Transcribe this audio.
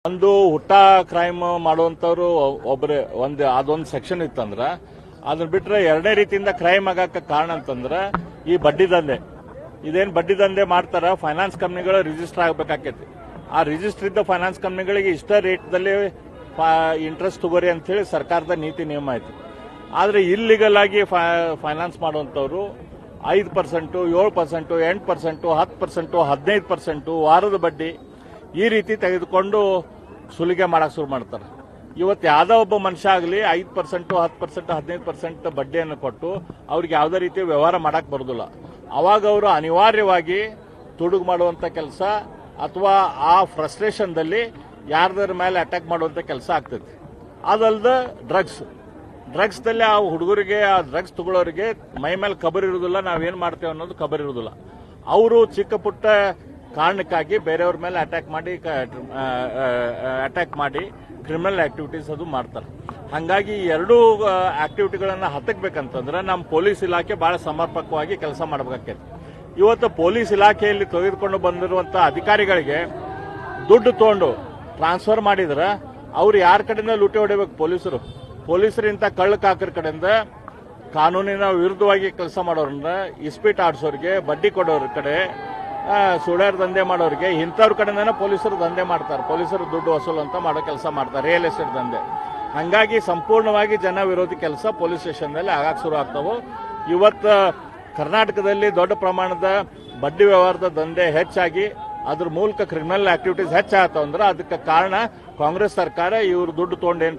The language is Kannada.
ಒಂದು ಹುಟ್ಟ ಕ್ರೈಮ್ ಮಾಡುವಂತವ್ರು ಒಬ್ಬರೇ ಅದೊಂದು ಸೆಕ್ಷನ್ ಇತ್ತಂದ್ರ ಅದನ್ನ ಬಿಟ್ರೆ ಎರಡನೇ ರೀತಿಯಿಂದ ಕ್ರೈಮ್ ಆಗಕ್ಕೆ ಕಾರಣ ಅಂತಂದ್ರ ಈ ಬಡ್ಡಿ ದಂಧೆ. ಇದೇನ್ ಬಡ್ಡಿ ದಂಧೆ ಮಾಡ್ತಾರ, ಫೈನಾನ್ಸ್ ಕಂಪ್ನಿಗಳು ರಿಜಿಸ್ಟರ್ ಆಗಬೇಕಾಕೈತಿ. ಆ ರಿಜಿಸ್ಟರ್ ಇದ್ದ ಫೈನಾನ್ಸ್ ಕಂಪ್ನಿಗಳಿಗೆ ಇಷ್ಟ ರೇಟ್ದಲ್ಲಿ ಇಂಟ್ರೆಸ್ಟ್ ತಗೋರಿ ಅಂತ ಹೇಳಿ ಸರ್ಕಾರದ ನೀತಿ ನಿಯಮ ಐತಿ. ಆದ್ರೆ ಇಲ್ಲಿಗಲ್ ಆಗಿ ಫೈನಾನ್ಸ್ ಮಾಡುವಂತವ್ರು 5%, 7%, 8%, 10%, 15%, ವಾರದ ಬಡ್ಡಿ ಈ ರೀತಿ ತೆಗೆದುಕೊಂಡು ಸುಲಿಗೆ ಮಾಡಕ್ ಶುರು ಮಾಡ್ತಾರೆ. ಇವತ್ತು ಯಾವ್ದೋ ಒಬ್ಬ ಮನುಷ್ಯ ಆಗಲಿ 5%, 10%, 15% ಬಡ್ಡಿಯನ್ನು ಕೊಟ್ಟು ಅವ್ರಿಗೆ ಯಾವುದೇ ರೀತಿ ವ್ಯವಹಾರ ಮಾಡಕ್ ಬರೋದಿಲ್ಲ. ಅವಾಗ ಅವರು ಅನಿವಾರ್ಯವಾಗಿ ತುಡುಗು ಮಾಡುವಂತ ಕೆಲಸ ಅಥವಾ ಆ ಫ್ರಸ್ಟ್ರೇಷನ್ದಲ್ಲಿ ಯಾರ್ದಾರ ಮೇಲೆ ಅಟ್ಯಾಕ್ ಮಾಡುವಂತ ಕೆಲಸ ಆಗ್ತೈತಿ. ಅದಲ್ಲದೆ ಡ್ರಗ್ಸ್ದಲ್ಲಿ ಆ ಹುಡುಗರಿಗೆ, ಆ ಡ್ರಗ್ಸ್ ತಗೊಳ್ಳೋರಿಗೆ ಮೈ ಮೇಲೆ ಖಬರ್ ಇರುವುದಿಲ್ಲ, ನಾವೇನ್ ಮಾಡ್ತೇವೆ ಅನ್ನೋದು ಖಬರ್ ಇರುವುದಿಲ್ಲ. ಅವರು ಚಿಕ್ಕ ಪುಟ್ಟ ಕಾರಣಕ್ಕಾಗಿ ಬೇರೆಯವ್ರ ಮೇಲೆ ಅಟ್ಯಾಕ್ ಮಾಡಿ ಕ್ರಿಮಿನಲ್ ಆಕ್ಟಿವಿಟೀಸ್ ಅದು ಮಾಡ್ತಾರೆ. ಹಾಗಾಗಿ ಈ ಎರಡೂ ಆಕ್ಟಿವಿಟಿಗಳನ್ನ ಹತ್ತಕ್ಬೇಕಂತಂದ್ರೆ ನಮ್ಮ ಪೊಲೀಸ್ ಇಲಾಖೆ ಬಹಳ ಸಮರ್ಪಕವಾಗಿ ಕೆಲಸ ಮಾಡಬೇಕಾಗ್ತದೆ. ಇವತ್ತು ಪೊಲೀಸ್ ಇಲಾಖೆಯಲ್ಲಿ ತೆಗೆದುಕೊಂಡು ಬಂದಿರುವಂತಹ ಅಧಿಕಾರಿಗಳಿಗೆ ದುಡ್ಡು ತಗೊಂಡು ಟ್ರಾನ್ಸ್ಫರ್ ಮಾಡಿದ್ರೆ ಅವ್ರು ಯಾರ ಕಡೆಯಿಂದ ಲೂಟಿ ಹೊಡಿಬೇಕು? ಪೊಲೀಸರಿಂದ ಕಳ್ಳ ಕಾಕರ ಕಡೆಯಿಂದ ಕಾನೂನಿನ ವಿರುದ್ಧವಾಗಿ ಕೆಲಸ ಮಾಡೋರನ್ನ, ಇಸ್ಪೀಟ್ ಆಡಿಸೋರಿಗೆ, ಬಡ್ಡಿ ಕೊಡೋರ ಕಡೆ, ಸುಳ್ಳ್ಯಾರ ದಂಧೆ ಮಾಡೋರಿಗೆ, ಇಂಥವ್ರ ಕಡೆಯಿಂದನೇ ಪೊಲೀಸರು ದಂಧೆ ಮಾಡ್ತಾರೆ. ಪೊಲೀಸರು ದುಡ್ಡು ವಸೂಲು ಅಂತ ಮಾಡೋ ಕೆಲಸ ಮಾಡ್ತಾರೆ, ರಿಯಲ್ ಎಸ್ಟೇಟ್ ದಂಧೆ. ಹಂಗಾಗಿ ಸಂಪೂರ್ಣವಾಗಿ ಜನ ವಿರೋಧಿ ಕೆಲಸ ಪೊಲೀಸ್ ಸ್ಟೇಷನ್ನಲ್ಲಿ ಆಗಾಗ ಶುರು ಆಗ್ತಾವೆ. ಇವತ್ತು ಕರ್ನಾಟಕದಲ್ಲಿ ದೊಡ್ಡ ಪ್ರಮಾಣದ ಬಡ್ಡಿ ವ್ಯವಹಾರದ ದಂಧೆ ಹೆಚ್ಚಾಗಿ ಅದ್ರ ಮೂಲಕ ಕ್ರಿಮಿನಲ್ ಆಕ್ಟಿವಿಟೀಸ್ ಹೆಚ್ಚಾಗ್ತಾವ ಅಂದ್ರೆ ಅದಕ್ಕೆ ಕಾರಣ ಕಾಂಗ್ರೆಸ್ ಸರ್ಕಾರ. ಇವರು ದುಡ್ಡು ತಗೊಂಡೇನು